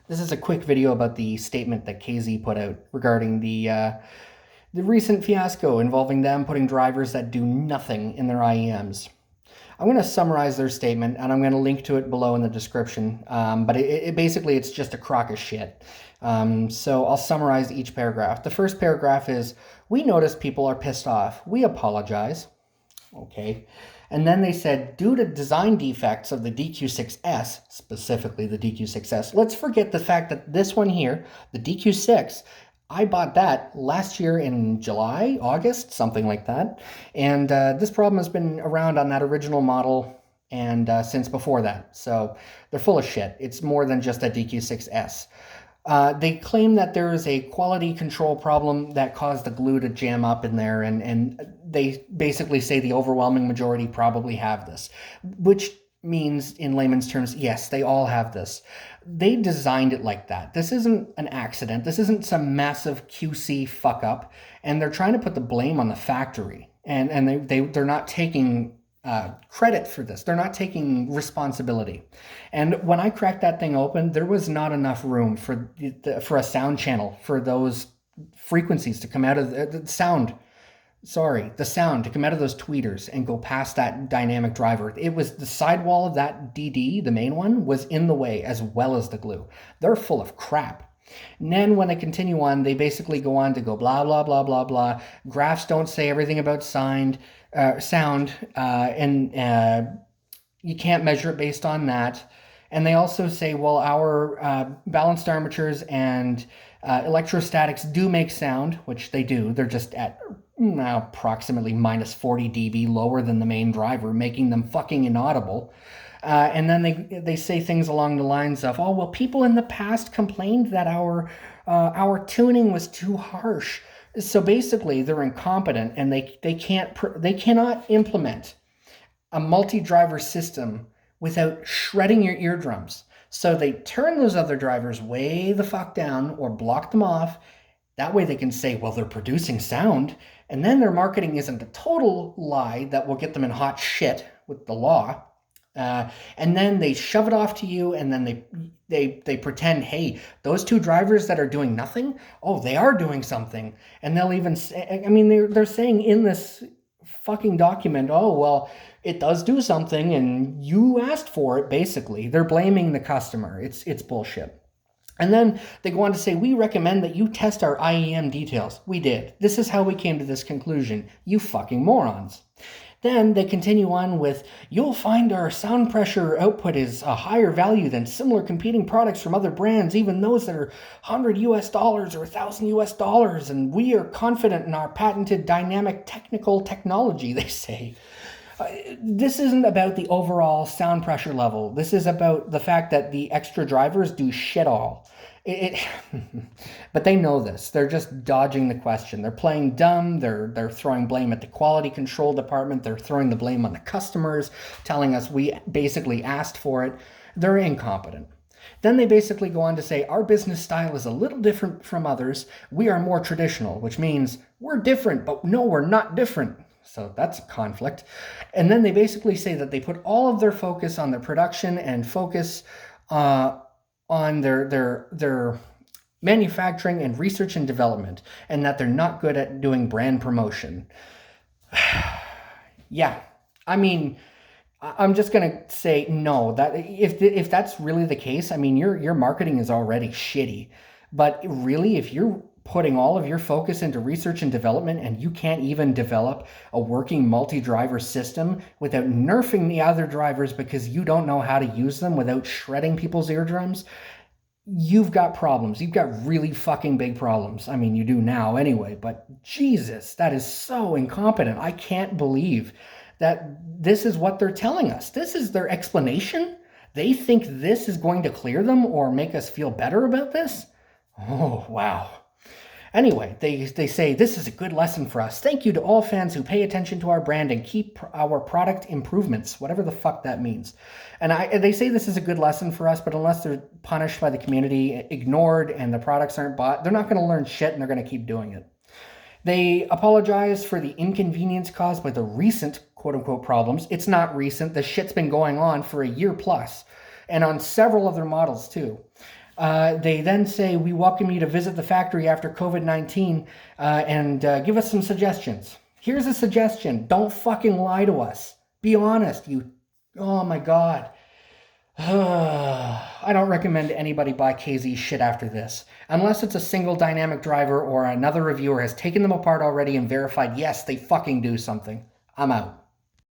This is a quick video about the statement that KZ put out regarding the recent fiasco involving them putting drivers that do nothing in their IEMs. I'm going to summarize their statement and I'm going to link to it below in the description. But basically it's just a crock of shit. So I'll summarize each paragraph. The first paragraph is, we notice people are pissed off. We apologize. Okay. And then they said, due to design defects of the DQ6S, specifically the DQ6S, let's forget the fact that this one here, the DQ6, I bought that last year in July, August, something like that. And this problem has been around on that original model and since before that. So they're full of shit. It's more than just a DQ6S. They claim that there is a quality control problem that caused the glue to jam up in there, and they basically say the overwhelming majority probably have this, which means, in layman's terms, yes, they all have this. They designed it like that. This isn't an accident. This isn't some massive QC fuck up, and they're trying to put the blame on the factory, and they're not taking credit for this. They're not taking responsibility. And when I cracked that thing open, there was not enough room for a sound channel for those frequencies to come out of the sound. Sorry, the sound to come out of those tweeters and go past that dynamic driver. It was the sidewall of that DD, the main one, was in the way as well as the glue. They're full of crap. And then when they continue on, they basically go on to go blah, blah, blah, blah, blah. Graphs don't say everything about sound, and you can't measure it based on that. And they also say, well, our balanced armatures and electrostatics do make sound, which they do. They're just at approximately minus 40 dB lower than the main driver, making them fucking inaudible. And then they say things along the lines of, oh, well, people in the past complained that our tuning was too harsh. So basically, they're incompetent, and they cannot implement a multi-driver system without shredding your eardrums. So they turn those other drivers way the fuck down or block them off. That way they can say, well, they're producing sound. And then their marketing isn't a total lie that will get them in hot shit with the law. And then they shove it off to you, and then they pretend, hey, those two drivers that are doing nothing, oh, they are doing something. And they'll even say, I mean, they're saying in this fucking document, oh, well, it does do something and you asked for it, basically. They're blaming the customer. It's bullshit. And then they go on to say, we recommend that you test our IEM details. We did. This is how we came to this conclusion. You fucking morons. Then they continue on with, you'll find our sound pressure output is a higher value than similar competing products from other brands, even those that are $100 US or $1,000 US, and we are confident in our patented dynamic technical technology, they say. This isn't about the overall sound pressure level. This is about the fact that the extra drivers do shit all. But they know this. They're just dodging the question. They're playing dumb. They're throwing blame at the quality control department. They're throwing the blame on the customers, telling us we basically asked for it. They're incompetent. Then they basically go on to say, our business style is a little different from others. We are more traditional, which means we're different, but no, we're not different. So that's a conflict. And then they basically say that they put all of their focus on their production and focus on their manufacturing and research and development, and that they're not good at doing brand promotion. Yeah, I mean, I'm just gonna say no. That if that's really the case, I mean, your marketing is already shitty. But really, if you're putting all of your focus into research and development and you can't even develop a working multi-driver system without nerfing the other drivers because you don't know how to use them without shredding people's eardrums, you've got problems. You've got really fucking big problems. I mean, you do now anyway, but Jesus, that is so incompetent. I can't believe that this is what they're telling us. This is their explanation. They think this is going to clear them or make us feel better about this. Oh, wow. Anyway, they say, this is a good lesson for us. Thank you to all fans who pay attention to our brand and keep our product improvements, whatever the fuck that means. And they say this is a good lesson for us, but unless they're punished by the community, ignored, and the products aren't bought, they're not going to learn shit, and they're going to keep doing it. They apologize for the inconvenience caused by the recent quote-unquote problems. It's not recent. The shit's been going on for a year plus, and on several other models too. They then say, we welcome you to visit the factory after COVID-19 and give us some suggestions. Here's a suggestion. Don't fucking lie to us. Be honest. Oh my God. I don't recommend anybody buy KZ's shit after this. Unless it's a single dynamic driver or another reviewer has taken them apart already and verified, yes, they fucking do something. I'm out.